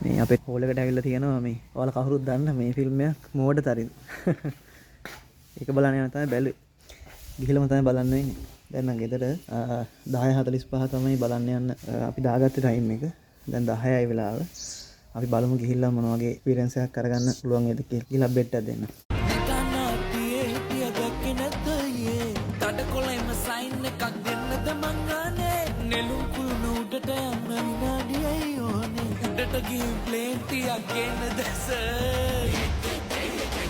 මේ අපේ හෝල් එකට ඇවිල්ලා තියෙනවා මේ. ඔයාලා කවුරුත් දන්න මේ ෆිල්ම් එක මෝඩ තරින්. ඒක බලන්න යන තමයි බැලුවේ. ගිහලම තමයි බලන්න වෙන්නේ. දැන් නම් ගෙදර 10:45 තමයි බලන්න යන්න අපි දාගත්ත ටයිම් එක. දැන් 10යි වෙලාව. අපි බලමු ගිහිල්ලා මොන වගේ එක්ස්පීරියන්ස් එකක් කරගන්න පුළුවන් වේද කියලා. ගිහලා බෙට් එකක් දෙන්න. Plenty again that's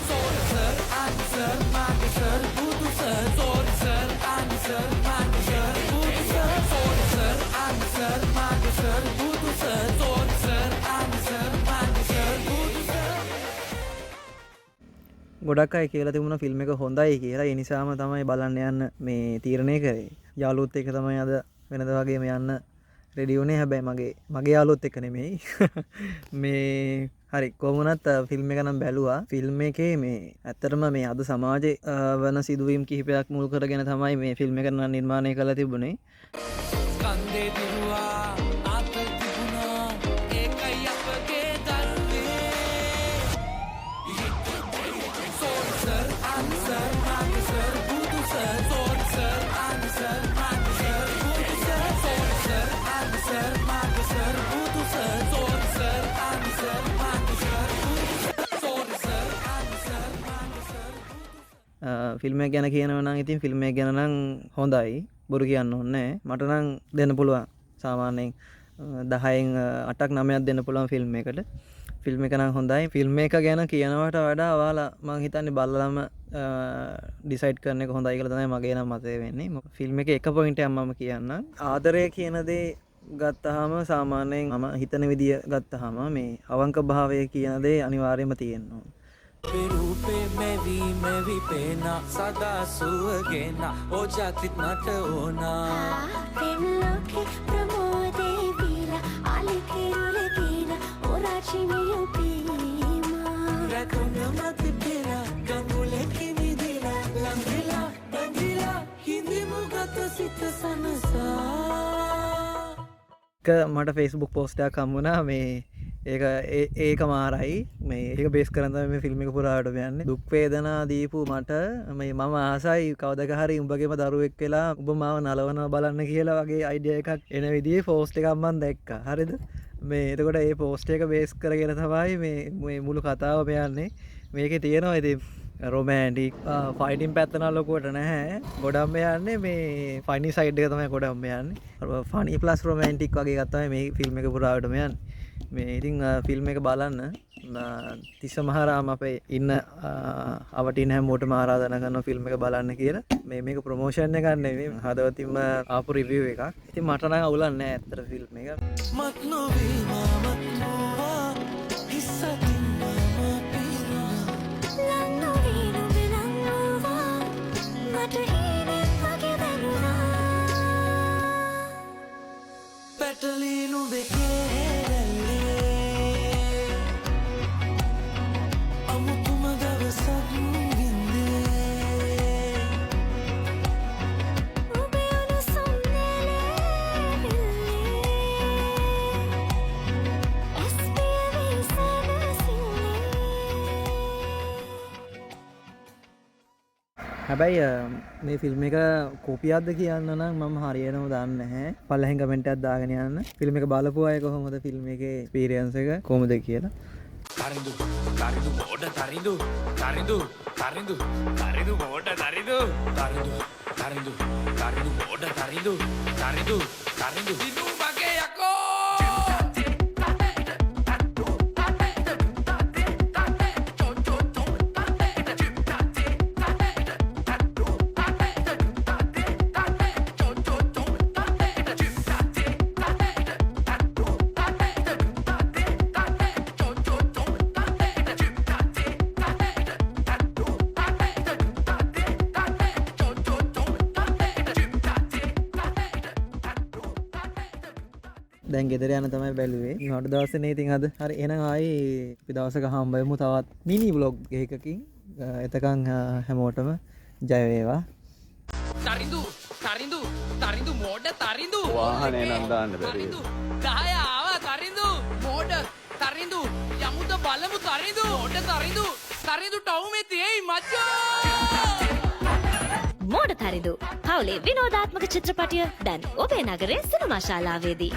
sorry sir answer maage sir budu sir sorry sir answer maage sir budu sir sorry sir answer maage sir budu sir sorry sir answer maage sir budu sir ගොඩක් අය කියලා තිබුණා film එක හොඳයි කියලා. ඒ නිසාම තමයි බලන්න යන්න මේ තීරණය කරේ. යාළුවොත් එක්ක තමයි අද වෙනද වගේම යන්න රෙඩි වුණේ. හැබැයි මගේ යාළුවොත් එක්ක නෙමෙයි. මේ හරි කොහොමුණත් ෆිල්ම් එක නම් බැලුවා. ෆිල්ම් එකේ මේ ඇත්තටම මේ අද සමාජයේ වන සිදුවීම් කිහිපයක් මුල් කරගෙන තමයි මේ ෆිල්ම් එක නිර්මාණය කරලා තිබුණේ. කන්දේ දිරුවා ආතල් තිබුණා ඒකයි අපගේ දරුවේ sorry sir answer maage sir budu sir sorry sir answer maage sir budu sir sorry sir answer maage sir budu sir sorry sir answer maage sir budu sir sorry sir answer maage sir film එක ගැන කියනවා නම් ඉතින් film එක ගැන නම් හොඳයි. බොරු කියන්න ඕනේ. මට නම් දෙන්න පුළුවන්. සාමාන්‍යයෙන් 10න් 8ක් 9ක් දෙන්න පුළුවන් ෆිල්ම් එකට. ෆිල්ම් එක නම් හොඳයි. ෆිල්ම් එක ගැන කියනවට වඩා ඔයාලා මම හිතන්නේ බලලම ඩිසයිඩ් කරන එක හොඳයි කියලා තමයි මගේ නම් මතය වෙන්නේ. ෆිල්ම් එකේ එක පොයින්ට් එකක් මම කියන්නම්. ආදරය කියන දේ ගත්තාම සාමාන්‍යයෙන් මම හිතන විදිය ගත්තාම මේ අවංක භාවය කියන දේ අනිවාර්යයෙන්ම තියෙනවා. रूपे मैं भी पेना सदा सुवगेना ओ जातित मत होना प्रेम लोके प्रमोदे पीला आले केरुलगीना ओ राशिनियो पीमा रखूंगा मत तेरा गंगुले की निदिला लंगीला हिंदी मुगत सित सनसा මට ෆේස්බුක් පෝස්ට් එකක් හම්බුණා. මේ ඒක මාරයි. මේ ඒක බේස් කරන් තමයි මේ ෆිල්ම් එක පුරාවට යන්නේ. දුක් වේදනා දීපු මට මේ මම ආසයි කවදක හරි උඹගේම දරුවෙක් වෙලා උඹ මාව නලවනවා බලන්න කියලා වගේ අයිඩියා එකක් එන විදිහේ පෝස්ට් එකක් මම දැක්කා. හරිද? මේ එතකොට මේ පෝස්ට් එක බේස් කරගෙන තමයි මේ මුළු කතාවම යන්නේ. මේකේ තියෙනවා ඉතින් රොමෑන්ටික් ෆයිටින් පැත්ත නම් ලොකුවට නැහැ. ගොඩක්ම යන්නේ මේ ෆනි සයිඩ් එක තමයි ගොඩක්ම යන්නේ. ෆනි ප්ලස් රොමෑන්ටික් වගේ එකක් තමයි මේ ෆිල්ම් එක පුරාවටම යන්නේ. මේ ඉතින් ෆිල්ම් එක බලන්න තිස්ස මහරාම අපේ ඉන්න අවටින් හැමෝටම ආරාධනා කරනවා ෆිල්ම් එක බලන්න කියලා. මේක ප්‍රොමෝෂන් එකක් නෙවෙයි හදවතින්ම ආපු රිවිව් එකක්. ඉතින් මට නම් අවුලක් නැහැ ඇත්තට ෆිල්ම් එක. मत लो बीमा हिस्सा लन्नो वीनु बिलन्नुवा मट हीने वगे दरुना පැටලීනු දෙකේරල්ලේ අමුතුම දවසක් වින්දේ ඔබේ උණුසුම් නෙලවිල්ලේ SPV සනසිල්ලේ හැබැයි මේ ෆිල්ම් එක කොපියක්ද කියන්න නම් මම හරියටම දන්නේ නැහැ. පළවෙනි කමෙන්ට් එකක් දාගෙන යන්න. ෆිල්ම් එක බලපු අය කොහොමද ෆිල්ම් එකේ එක්ස්පීරියන්ස් එක කොහොමද කියලා. තරිඳු මෝඩ තරිඳු මෝඩ තරිඳු මෝඩ තරිඳු දිනු මගේ යකෝ දැන් ගෙදර යන තමයි බැලුවේ. ඉන්නට දවසේනේ ඉතින් අද. හරි එහෙනම් ආයේ අපි දවසක හම්බෙමු තවත් මිනි vlog එකකින්. එතකන් හැමෝටම ජය වේවා. තරිඳු මෝඩ තරිඳු වාහනේ නම් දාන්න බැරි. 10 ආවා තරිඳු මෝඩ තරිඳු බලමු තරිඳු ඔට තරිඳු ටවුමේ තියෙයි මචෝ. මෝඩ තරිඳු පවුලේ විනෝදාත්මක චිත්‍රපටය දැන් ඔබේ නගරේ සිනමා ශාලාවේදී.